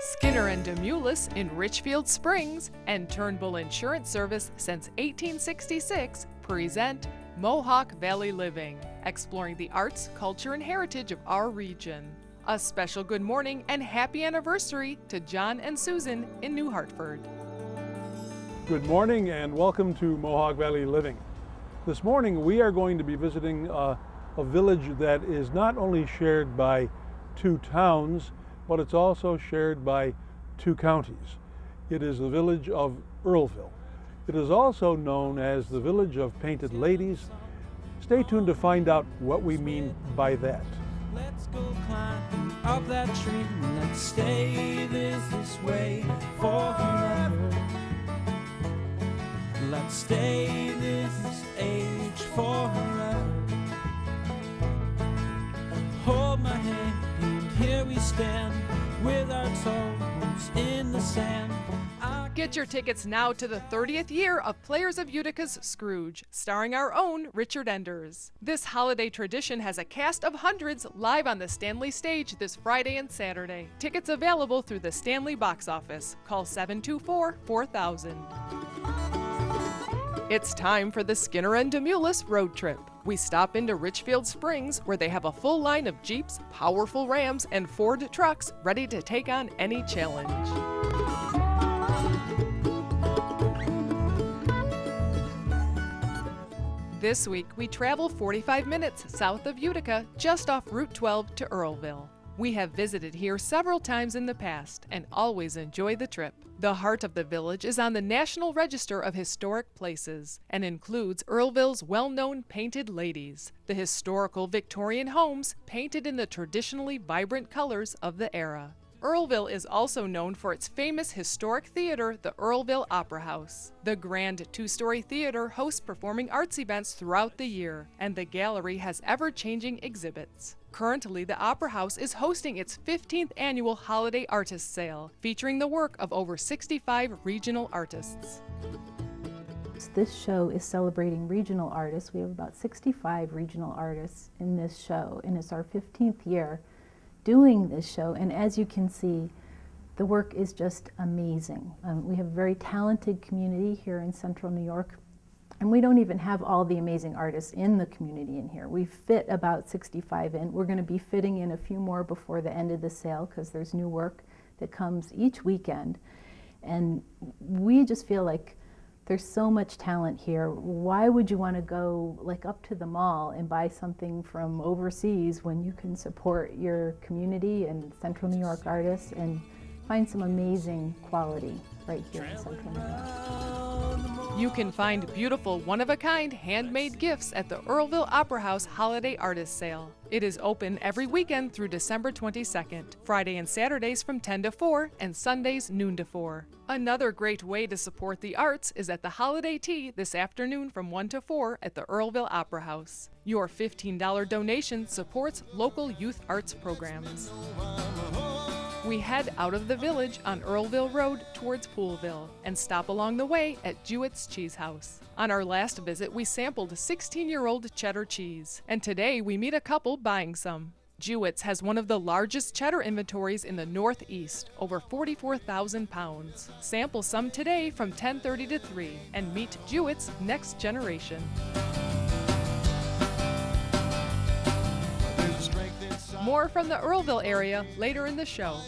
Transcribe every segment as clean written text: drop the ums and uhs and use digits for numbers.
Skinner and Demoulas in Richfield Springs and Turnbull Insurance Service since 1866 present Mohawk Valley Living, exploring the arts, culture, and heritage of our region. A special good morning and happy anniversary to John and Susan in New Hartford. Good morning and welcome to Mohawk Valley Living. This morning we are going to be visiting a village that is not only shared by two towns, but it's also shared by two counties. It is the village of Earlville. It is also known as the village of painted ladies. Stay tuned to find out what we mean by that. Let's go climb up that tree. Let's stay this way forever. Let's stay this age forever. Hold my hand, and here we stand with our toes in the sand. Get your tickets now to the 30th year of Players of Utica's Scrooge, starring our own Richard Enders. This holiday tradition has a cast of hundreds live on the Stanley stage this Friday and Saturday. Tickets available through the Stanley box office. Call 724-4000. It's time for the Skinner and Demoulas road trip. We stop into Richfield Springs, where they have a full line of Jeeps, powerful Rams, and Ford trucks ready to take on any challenge. This week, we travel 45 minutes south of Utica, just off Route 12 to Earlville. We have visited here several times in the past and always enjoy the trip. The heart of the village is on the National Register of Historic Places and includes Earlville's well-known painted ladies, the historical Victorian homes painted in the traditionally vibrant colors of the era. Earlville is also known for its famous historic theater, the Earlville Opera House. The grand two-story theater hosts performing arts events throughout the year, and the gallery has ever-changing exhibits. Currently, the Opera House is hosting its 15th annual Holiday Artist Sale, featuring the work of over 65 regional artists. This show is celebrating regional artists. We have about 65 regional artists in this show, and it's our 15th year doing this show, and as you can see, the work is just amazing. We have a very talented community here in Central New York, and we don't even have all the amazing artists in the community in here. We fit about 65 in. We're going to be fitting in a few more before the end of the sale because there's new work that comes each weekend, and we just feel like there's so much talent here. Why would you want to go like up to the mall and buy something from overseas when you can support your community and Central New York artists and find some amazing quality right here in Central New York? You can find beautiful, one-of-a-kind handmade gifts at the Earlville Opera House Holiday Artist Sale. It is open every weekend through December 22nd, Friday and Saturdays from 10 to 4, and Sundays noon to 4. Another great way to support the arts is at the Holiday Tea this afternoon from 1 to 4 at the Earlville Opera House. Your $15 donation supports local youth arts programs. We head out of the village on Earlville Road towards Poolville and stop along the way at Jewett's Cheese House. On our last visit, we sampled 16-year-old cheddar cheese, and today we meet a couple buying some. Jewett's has one of the largest cheddar inventories in the Northeast, over 44,000 pounds. Sample some today from 10:30 to 3 and meet Jewett's next generation. More from the Earlville area later in the show.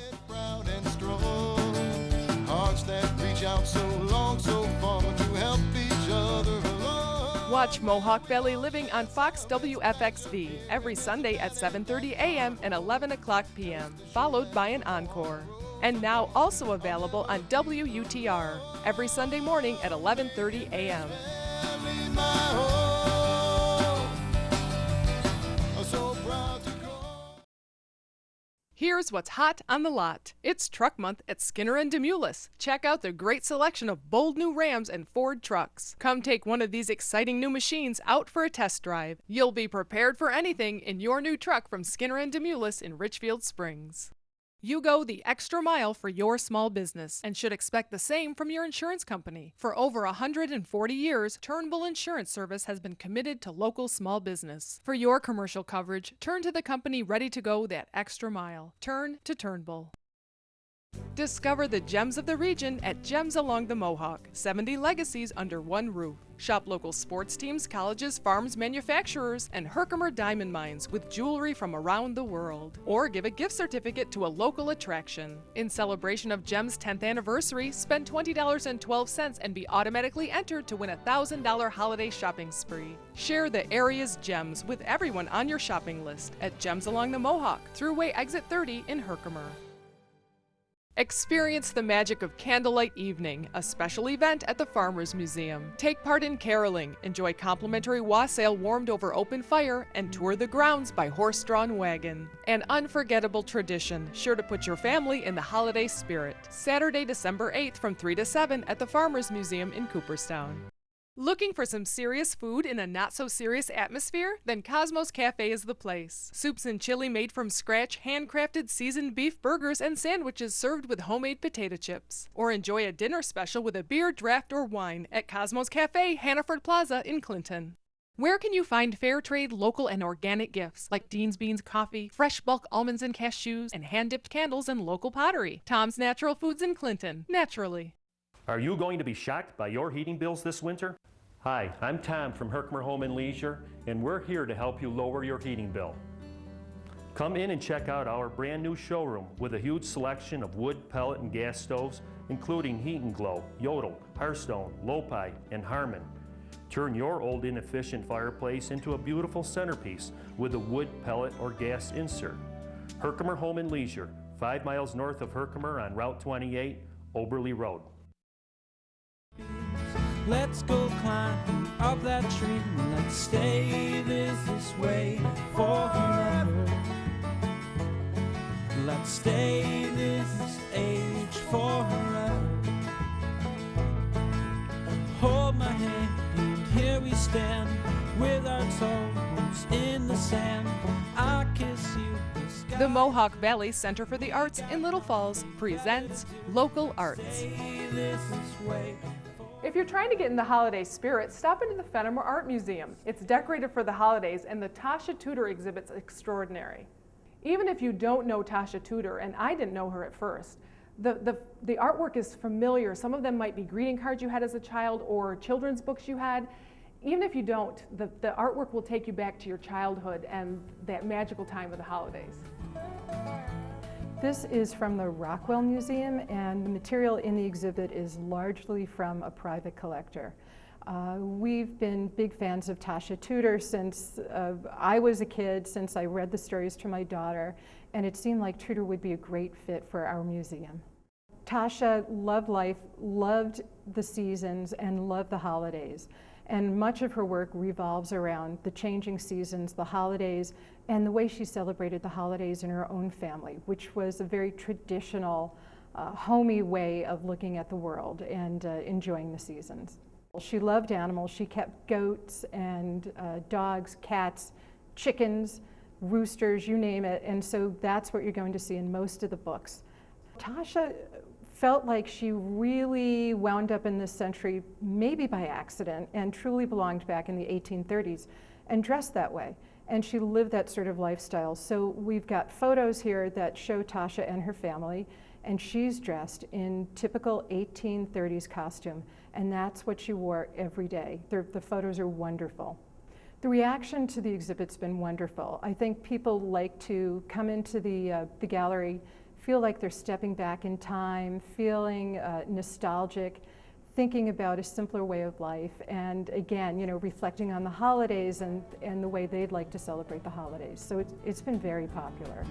Watch Mohawk Valley Living on Fox WFXV every Sunday at 7:30 a.m. and 11 o'clock p.m., followed by an encore. And now also available on WUTR every Sunday morning at 11:30 a.m. Here's what's hot on the lot. It's Truck Month at Skinner and Demoulas. Check out the great selection of bold new Rams and Ford trucks. Come take one of these exciting new machines out for a test drive. You'll be prepared for anything in your new truck from Skinner and Demoulas in Richfield Springs. You go the extra mile for your small business and should expect the same from your insurance company. For over 140 years, Turnbull Insurance Service has been committed to local small business. For your commercial coverage, turn to the company ready to go that extra mile. Turn to Turnbull. Discover the gems of the region at Gems Along the Mohawk, 70 legacies under one roof. Shop local sports teams, colleges, farms, manufacturers, and Herkimer diamond mines with jewelry from around the world. Or give a gift certificate to a local attraction. In celebration of Gems' 10th anniversary, spend $20.12 and be automatically entered to win a $1,000 holiday shopping spree. Share the area's gems with everyone on your shopping list at Gems Along the Mohawk, Thruway Exit 30 in Herkimer. Experience the magic of Candlelight Evening, a special event at the Farmers Museum. Take part in caroling, enjoy complimentary wassail warmed over open fire, and tour the grounds by horse-drawn wagon. An unforgettable tradition, sure to put your family in the holiday spirit. Saturday, December 8th from 3 to 7 at the Farmers Museum in Cooperstown. Looking for some serious food in a not-so-serious atmosphere? Then Cosmos Cafe is the place. Soups and chili made from scratch, handcrafted seasoned beef burgers and sandwiches served with homemade potato chips. Or enjoy a dinner special with a beer, draft, or wine at Cosmos Cafe, Hannaford Plaza in Clinton. Where can you find fair trade, local, and organic gifts like Dean's Beans coffee, fresh bulk almonds and cashews, and hand-dipped candles and local pottery? Tom's Natural Foods in Clinton, naturally. Are you going to be shocked by your heating bills this winter? Hi, I'm Tom from Herkimer Home and Leisure, and we're here to help you lower your heating bill. Come in and check out our brand new showroom with a huge selection of wood, pellet, and gas stoves, including Heat and Glow, Yodel, Hearthstone, Lopi, and Harmon. Turn your old inefficient fireplace into a beautiful centerpiece with a wood, pellet, or gas insert. Herkimer Home and Leisure, 5 miles north of Herkimer on Route 28, Oberly Road. Let's go climb up that tree. Let's stay this way forever. Let's stay this age forever. Hold my hand, and here we stand with our toes in the sand. I kiss you. The Mohawk Valley Center for the Arts in Little Falls presents Local Arts. If you're trying to get in the holiday spirit, stop into the Fenimore Art Museum. It's decorated for the holidays, and the Tasha Tudor exhibit's extraordinary. Even if you don't know Tasha Tudor, and I didn't know her at first, the artwork is familiar. Some of them might be greeting cards you had as a child or children's books you had. Even if you don't, the artwork will take you back to your childhood and that magical time of the holidays. This is from the Rockwell Museum, and the material in the exhibit is largely from a private collector. We've been big fans of Tasha Tudor since I was a kid, since I read the stories to my daughter, and it seemed like Tudor would be a great fit for our museum. Tasha loved life, loved the seasons, and loved the holidays. And much of her work revolves around the changing seasons, the holidays, and the way she celebrated the holidays in her own family, which was a very traditional, homey way of looking at the world and enjoying the seasons. She loved animals. She kept goats and dogs, cats, chickens, roosters, you name it, and so that's what you're going to see in most of the books. Tasha felt like she really wound up in this century, maybe by accident, and truly belonged back in the 1830s and dressed that way. And she lived that sort of lifestyle. So we've got photos here that show Tasha and her family, and she's dressed in typical 1830s costume, and that's what she wore every day. The photos are wonderful. The reaction to the exhibit's been wonderful. I think people like to come into the gallery, feel like they're stepping back in time, feeling nostalgic, thinking about a simpler way of life, and again, reflecting on the holidays and the way they'd like to celebrate the holidays. So it's been very popular.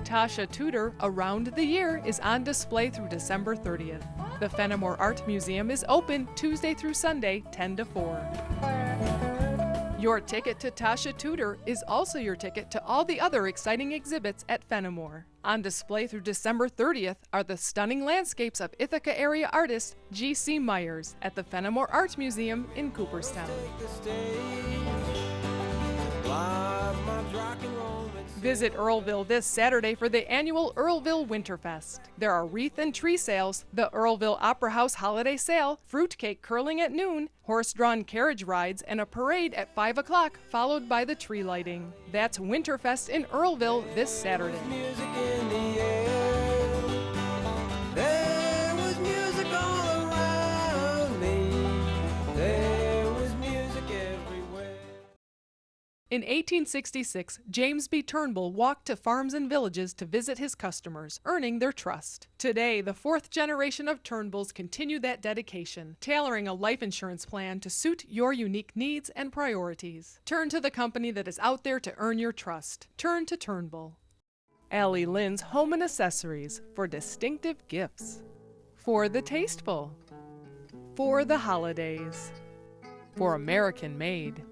Tasha Tudor Around the Year is on display through December 30th. The Fenimore Art Museum is open Tuesday through Sunday, 10 to 4. Your ticket to Tasha Tudor is also your ticket to all the other exciting exhibits at Fenimore. On display through December 30th are the stunning landscapes of Ithaca area artist G.C. Myers at the Fenimore Art Museum in Cooperstown. Visit Earlville this Saturday for the annual Earlville Winterfest. There are wreath and tree sales, the Earlville Opera House holiday sale, fruitcake curling at noon, horse-drawn carriage rides, and a parade at 5 o'clock, followed by the tree lighting. That's Winterfest in Earlville this Saturday. In 1866, James B. Turnbull walked to farms and villages to visit his customers, earning their trust. Today, the fourth generation of Turnbulls continue that dedication, tailoring a life insurance plan to suit your unique needs and priorities. Turn to the company that is out there to earn your trust. Turn to Turnbull. Allie Lynn's Home and Accessories for distinctive gifts. For the tasteful. For the holidays. For American made.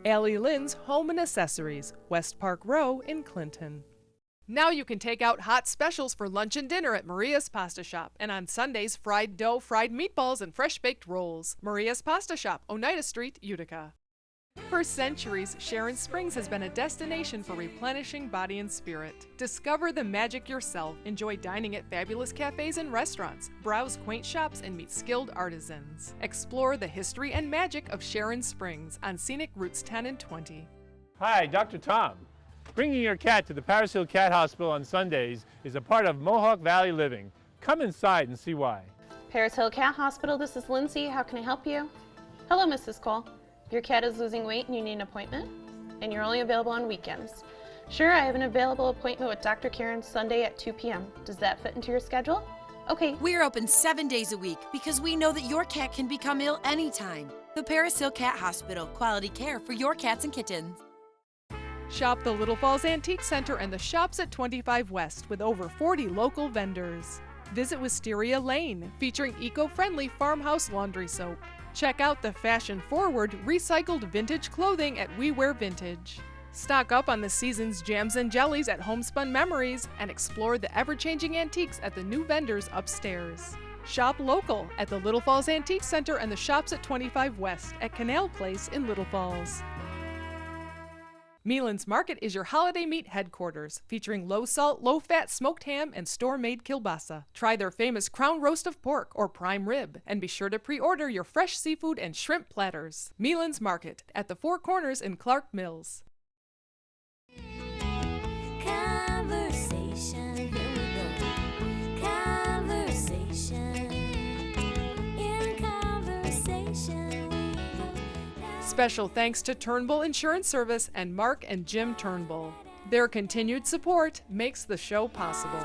Allie Lynn's Home and Accessories, West Park Row in Clinton. Now you can take out hot specials for lunch and dinner at Maria's Pasta Shop, and on Sundays, fried dough, fried meatballs, and fresh-baked rolls. Maria's Pasta Shop, Oneida Street, Utica. For centuries, Sharon Springs has been a destination for replenishing body and spirit. Discover the magic yourself. Enjoy dining at fabulous cafes and restaurants. Browse quaint shops and meet skilled artisans. Explore the history and magic of Sharon Springs on scenic routes 10 and 20. Hi, Dr. Tom. Bringing your cat to the Paris Hill Cat Hospital on Sundays is a part of Mohawk Valley living. Come inside and see why. Paris Hill Cat Hospital, this is Lindsay. How can I help you? Hello, Mrs. Cole. Your cat is losing weight and you need an appointment? And you're only available on weekends. Sure, I have an available appointment with Dr. Karen Sunday at 2 p.m. Does that fit into your schedule? Okay. We're open 7 days a week because we know that your cat can become ill anytime. The Paris Hill Cat Hospital, quality care for your cats and kittens. Shop the Little Falls Antique Center and the Shops at 25 West with over 40 local vendors. Visit Wisteria Lane, featuring eco-friendly farmhouse laundry soap. Check out the fashion-forward, recycled vintage clothing at We Wear Vintage. Stock up on the season's jams and jellies at Homespun Memories and explore the ever-changing antiques at the new vendors upstairs. Shop local at the Little Falls Antique Center and the Shops at 25 West at Canal Place in Little Falls. Meelan's Market is your holiday meat headquarters, featuring low-salt, low-fat smoked ham and store-made kielbasa. Try their famous crown roast of pork or prime rib, and be sure to pre-order your fresh seafood and shrimp platters. Meelan's Market at the Four Corners in Clark Mills. Conversation, here we go. Conversation, in conversation we go. Special thanks to Turnbull Insurance Service and Mark and Jim Turnbull. Their continued support makes the show possible.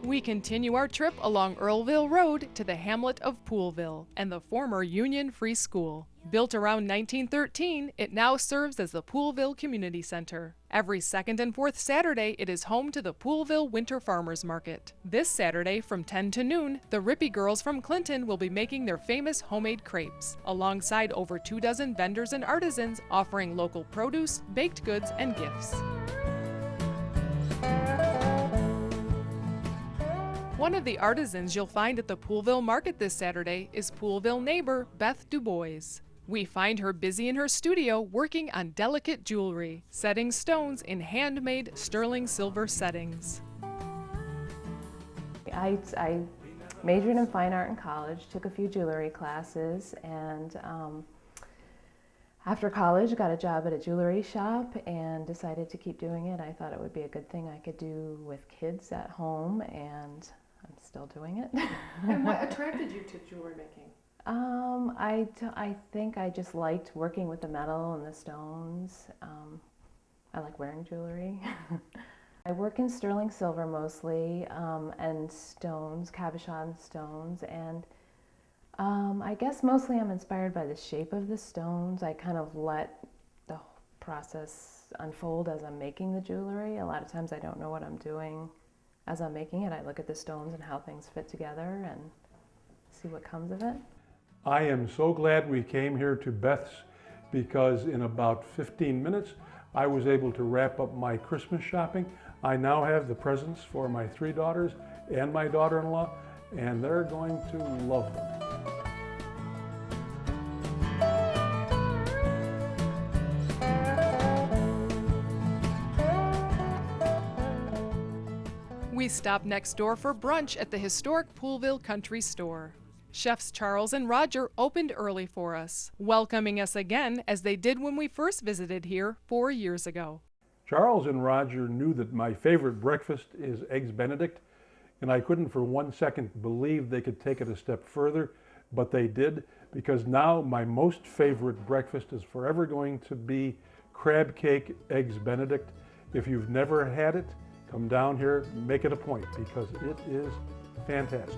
We continue our trip along Earlville Road to the hamlet of Poolville and the former Union Free School. Built around 1913, it now serves as the Poolville Community Center. Every second and fourth Saturday, it is home to the Poolville Winter Farmers Market. This Saturday, from 10 to noon, the Rippy Girls from Clinton will be making their famous homemade crepes, alongside over 24 vendors and artisans offering local produce, baked goods, and gifts. One of the artisans you'll find at the Poolville Market this Saturday is Poolville neighbor Beth DuBois. We find her busy in her studio working on delicate jewelry, setting stones in handmade sterling silver settings. I majored in fine art in college, took a few jewelry classes, and after college got a job at a jewelry shop and decided to keep doing it. I thought it would be a good thing I could do with kids at home, and I'm still doing it. And what attracted you to jewelry making? I think I just liked working with the metal and the stones. I like wearing jewelry. I work in sterling silver mostly, and stones, cabochon stones, and I guess mostly I'm inspired by the shape of the stones. I kind of let the process unfold as I'm making the jewelry. A lot of times I don't know what I'm doing as I'm making it. I look at the stones and how things fit together and see what comes of it. I am so glad we came here to Beth's, because in about 15 minutes I was able to wrap up my Christmas shopping. I now have the presents for my 3 daughters and my daughter-in-law, and they're going to love them. We stop next door for brunch at the historic Poolville Country Store. Chefs Charles and Roger opened early for us, welcoming us again as they did when we first visited here 4 years ago. Charles and Roger knew that my favorite breakfast is Eggs Benedict, and I couldn't for 1 second believe they could take it a step further, but they did. because now my most favorite breakfast is forever going to be crab cake, eggs Benedict. If you've never had it, come down here, make it a point, because it is fantastic.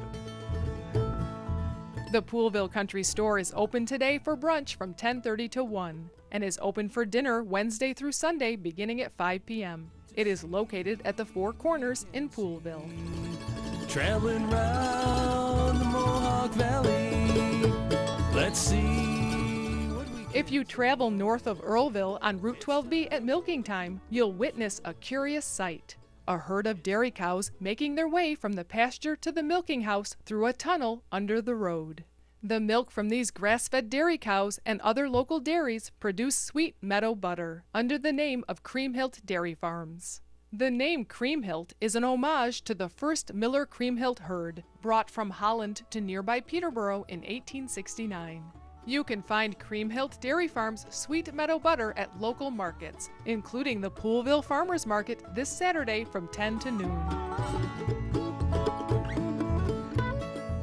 The Poolville Country Store is open today for brunch from 10:30 to 1 and is open for dinner Wednesday through Sunday beginning at 5 p.m. It is located at the Four Corners in Poolville. Traveling round the Mohawk Valley, let's see what we can. If you travel north of Earlville on Route 12B at milking time, you'll witness a curious sight. A herd of dairy cows making their way from the pasture to the milking house through a tunnel under the road. The milk from these grass-fed dairy cows and other local dairies produce sweet meadow butter under the name of Creamhilt Dairy Farms. The name Creamhilt is an homage to the first Miller Creamhilt herd, brought from Holland to nearby Peterborough in 1869. You can find Creamhilt Dairy Farms sweet meadow butter at local markets, including the Poolville Farmers Market this Saturday from 10 to noon.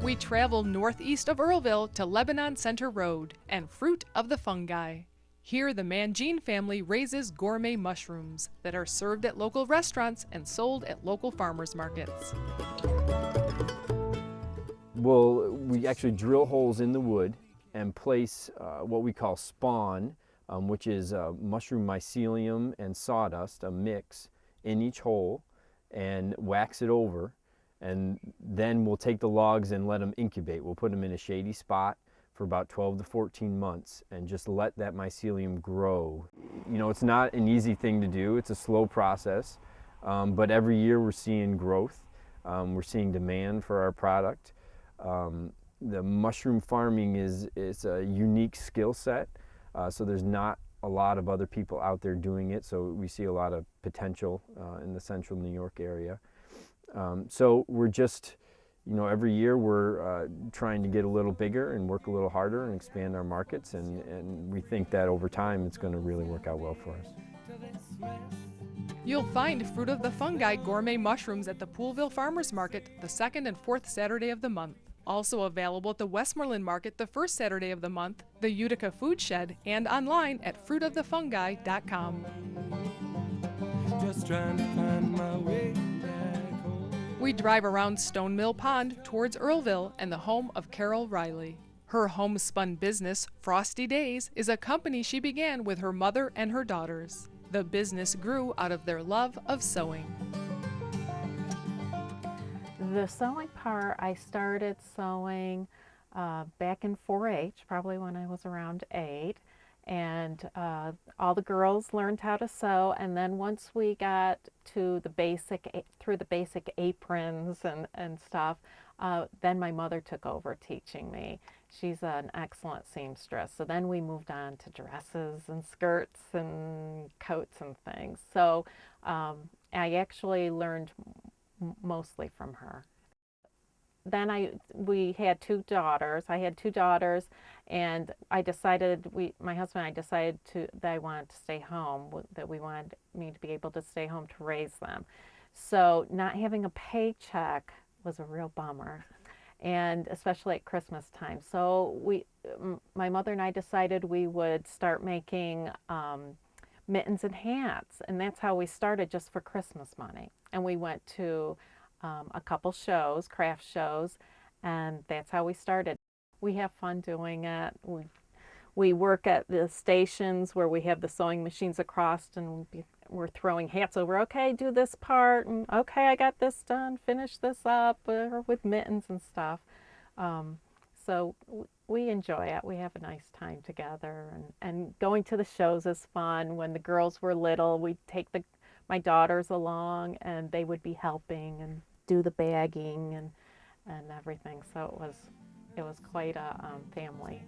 We travel northeast of Earlville to Lebanon Center Road and Fruit of the Fungi. Here, the Mangine family raises gourmet mushrooms that are served at local restaurants and sold at local farmers markets. Well, we actually drill holes in the wood and place what we call spawn, which is mushroom mycelium and sawdust, a mix, in each hole, and wax it over. And then we'll take the logs and let them incubate. We'll put them in a shady spot for about 12 to 14 months and just let that mycelium grow. You know, it's not an easy thing to do. It's a slow process, but every year we're seeing growth. We're seeing demand for our product. The mushroom farming is a unique skill set, so there's not a lot of other people out there doing it, so we see a lot of potential in the central New York area. So we're just, you know, every year we're trying to get a little bigger and work a little harder and expand our markets, and we think that over time it's going to really work out well for us. You'll find Fruit of the Fungi gourmet mushrooms at the Poolville Farmers Market the second and fourth Saturday of the month. Also available at the Westmoreland Market the first Saturday of the month, the Utica Food Shed, and online at fruitofthefungi.com. Just trying to find my way back home. We drive around Stone Mill Pond towards Earlville and the home of Carol Riley. Her homespun business, Frosty Days, is a company she began with her mother and her daughters. The business grew out of their love of sewing. The sewing part, I started sewing back in 4-H, probably when I was around 8, and all the girls learned how to sew, and then once we got to the basic, through the basic aprons and stuff, then my mother took over teaching me. She's an excellent seamstress, so then we moved on to dresses and skirts and coats and things. So I actually learned mostly from her. Then we had 2 daughters. I had 2 daughters, and I decided, my husband and I decided that I wanted to stay home, that we wanted me to be able to stay home to raise them. So not having a paycheck was a real bummer, and especially at Christmas time. So my mother and I decided we would start making mittens and hats, and that's how we started, just for Christmas money. And we went to a couple shows, craft shows, and that's how we started. We have fun doing it. We work at the stations where we have the sewing machines across, and we're throwing hats over. Okay, do this part, and okay, I got this done, finish this up, with mittens and stuff. So we enjoy it. We have a nice time together, and going to the shows is fun. When the girls were little, we'd take my daughters along, and they would be helping and do the bagging and everything. So it was quite a family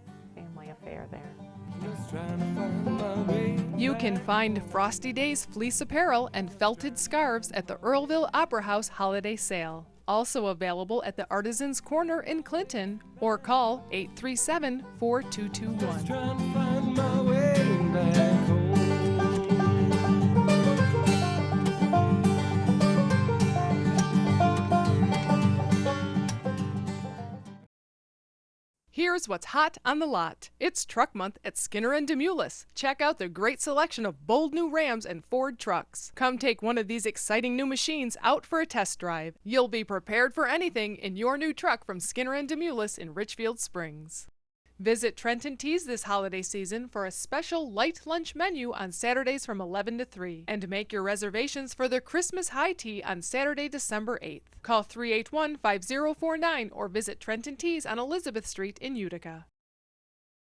affair there. Just trying to find my way You can find Frosty Days fleece apparel and felted scarves at the Earlville Opera House Holiday Sale. Also available at the Artisans Corner in Clinton, or call 837-4221. trying to find my way back home. Here's what's hot on the lot. It's Truck Month at Skinner and Demoulas. Check out the great selection of bold new Rams and Ford trucks. Come take one of these exciting new machines out for a test drive. You'll be prepared for anything in your new truck from Skinner and Demoulas in Richfield Springs. Visit Trenton Teas this holiday season for a special light lunch menu on Saturdays from 11 to 3. And make your reservations for their Christmas high tea on Saturday, December 8th. Call 381-5049 or visit Trenton Teas on Elizabeth Street in Utica.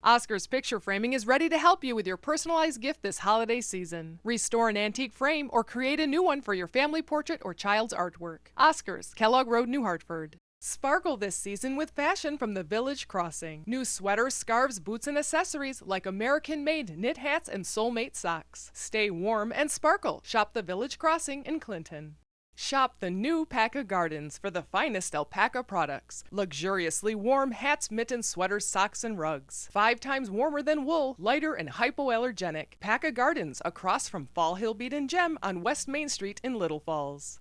Oscar's Picture Framing is ready to help you with your personalized gift this holiday season. Restore an antique frame or create a new one for your family portrait or child's artwork. Oscar's, Kellogg Road, New Hartford. Sparkle this season with fashion from the Village Crossing. New sweaters, scarves, boots, and accessories like American-made knit hats and Soulmate socks. Stay warm and sparkle. Shop the Village Crossing in Clinton. Shop the new Paca Gardens for the finest alpaca products. Luxuriously warm hats, mittens, sweaters, socks, and rugs. 5 times warmer than wool, lighter and hypoallergenic. Paca Gardens across from Fall Hill Bead and Gem on West Main Street in Little Falls.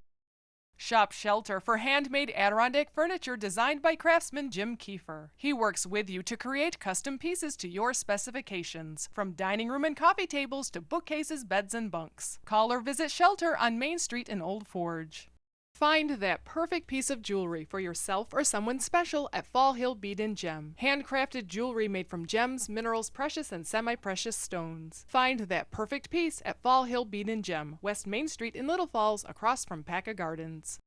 Shop Shelter for handmade Adirondack furniture designed by craftsman Jim Kiefer. He works with you to create custom pieces to your specifications, from dining room and coffee tables to bookcases, beds, and bunks. Call or visit Shelter on Main Street in Old Forge. Find that perfect piece of jewelry for yourself or someone special at Fall Hill Bead and Gem. Handcrafted jewelry made from gems, minerals, precious and semi-precious stones. Find that perfect piece at Fall Hill Bead and Gem, West Main Street in Little Falls, across from Paca Gardens.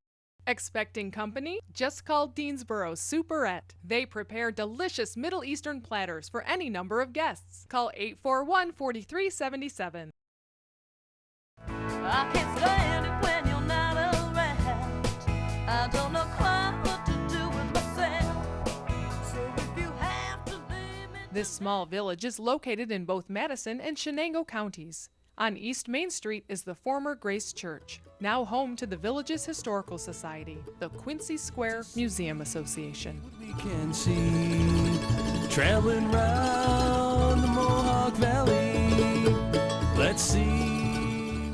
Expecting company? Just call Deansboro Superette. They prepare delicious Middle Eastern platters for any number of guests. Call 841-4377. I can't stand it when you're not around. I don't know quite what to do with myself. So if you have to leave me. This small village is located in both Madison and Shenango counties. On East Main Street is the former Grace Church, now home to the village's historical society, the Quincy Square Museum Association. We can see traveling round the Mohawk Valley. Let's see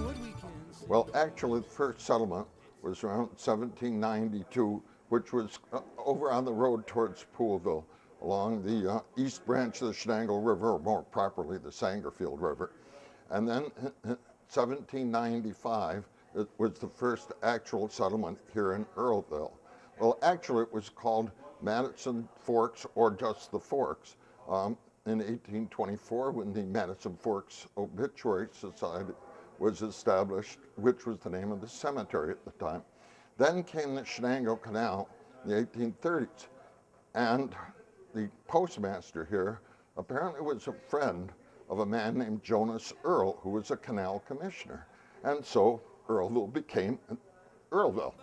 what we can see. Well, actually, the first settlement was around 1792, which was over on the road towards Poolville, along the east branch of the Shenango River, or more properly, the Sangerfield River. And then in 1795, it was the first actual settlement here in Earlville. Well, actually, it was called Madison Forks, or just the Forks, in 1824, when the Madison Forks Obituary Society was established, which was the name of the cemetery at the time. Then came the Shenango Canal in the 1830s, and the postmaster here apparently was a friend of a man named Jonas Earl, who was a canal commissioner. And so Earlville became Earlville.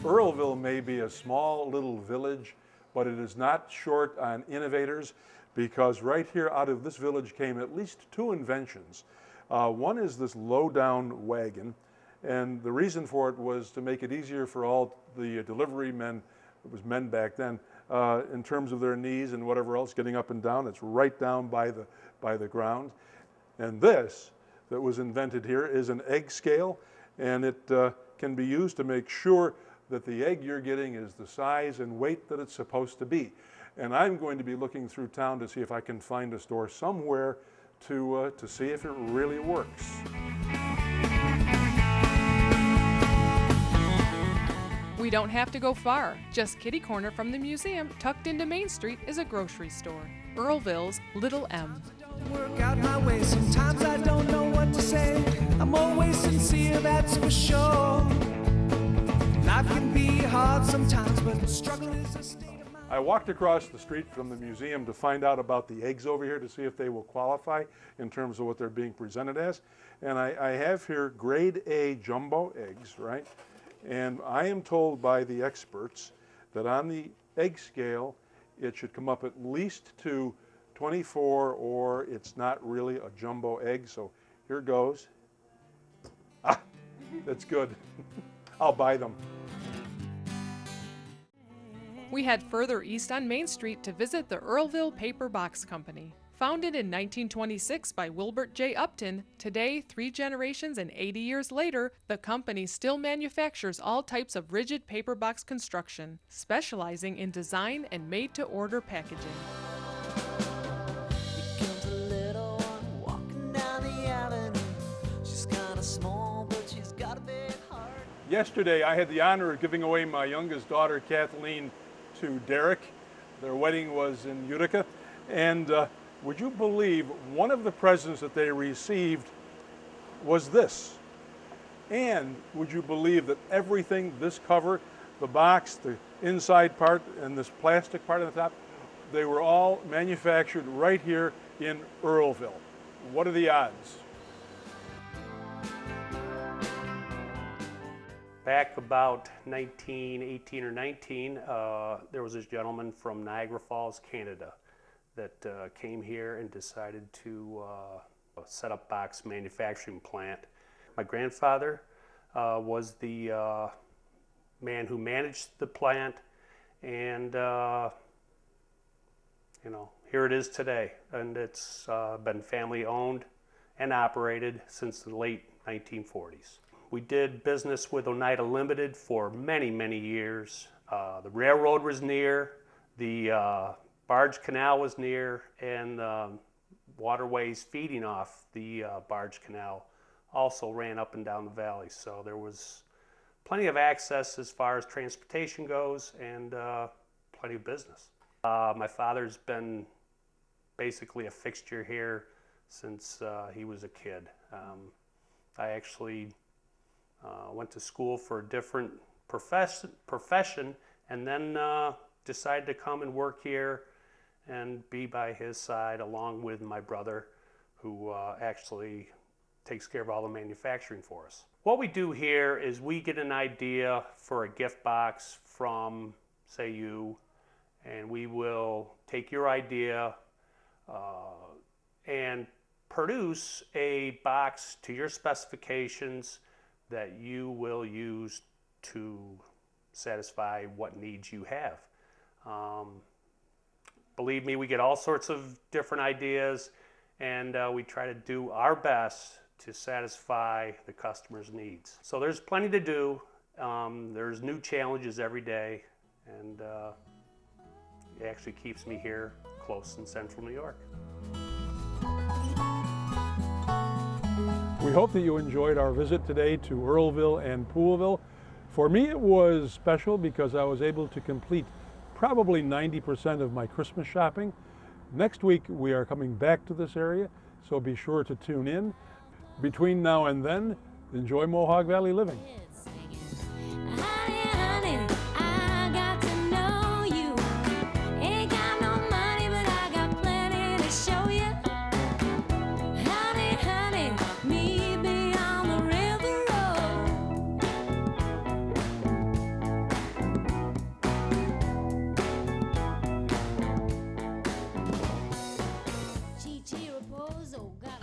Earlville may be a small little village, but it is not short on innovators, because right here out of this village came at least 2 inventions. One is this low-down wagon, and the reason for it was to make it easier for all the delivery men, it was men back then, in terms of their knees and whatever else, getting up and down. It's right down by the ground. And this that was invented here is an egg scale, and it can be used to make sure that the egg you're getting is the size and weight that it's supposed to be. And I'm going to be looking through town to see if I can find a store somewhere to see if it really works. We don't have to go far. Just kitty corner from the museum, tucked into Main Street, is a grocery store. Earlville's Little M. Work out my way. Sometimes I don't know what to say. I'm always sincere, that's for sure. Life can be hard sometimes, but struggle is a state of mind. I walked across the street from the museum to find out about the eggs over here to see if they will qualify in terms of what they're being presented as. And I have here grade A jumbo eggs, right? And I am told by the experts that on the egg scale, it should come up at least to 24, or it's not really a jumbo egg. So here goes. Ah, that's good. I'll buy them. We head further east on Main Street to visit the Earlville Paper Box Company. Founded in 1926 by Wilbert J. Upton, today, 3 generations and 80 years later, the company still manufactures all types of rigid paper box construction, specializing in design and made-to-order packaging. Yesterday, I had the honor of giving away my youngest daughter, Kathleen, to Derek. Their wedding was in Utica. And would you believe one of the presents that they received was this? And would you believe that everything, this cover, the box, the inside part, and this plastic part on the top, they were all manufactured right here in Earlville. What are the odds? Back about 1918 or 19, there was this gentleman from Niagara Falls, Canada, that came here and decided to set up box manufacturing plant. My grandfather was the man who managed the plant, and you know, here it is today, and it's been family owned and operated since the late 1940s. We did business with Oneida Limited for many, many years. The railroad was near, the barge canal was near, and waterways feeding off the barge canal also ran up and down the valley. So there was plenty of access as far as transportation goes, and plenty of business. My father's been basically a fixture here since he was a kid. I actually went to school for a different profession, and then decided to come and work here and be by his side along with my brother, who actually takes care of all the manufacturing for us. What we do here is we get an idea for a gift box from, say, you, and we will take your idea and produce a box to your specifications that you will use to satisfy what needs you have. Believe me, we get all sorts of different ideas, and we try to do our best to satisfy the customer's needs. So there's plenty to do. There's new challenges every day, and it actually keeps me here close in central New York. We hope that you enjoyed our visit today to Earlville and Poolville. For me, it was special because I was able to complete probably 90% of my Christmas shopping. Next week, we are coming back to this area, so be sure to tune in. Between now and then, enjoy Mohawk Valley living.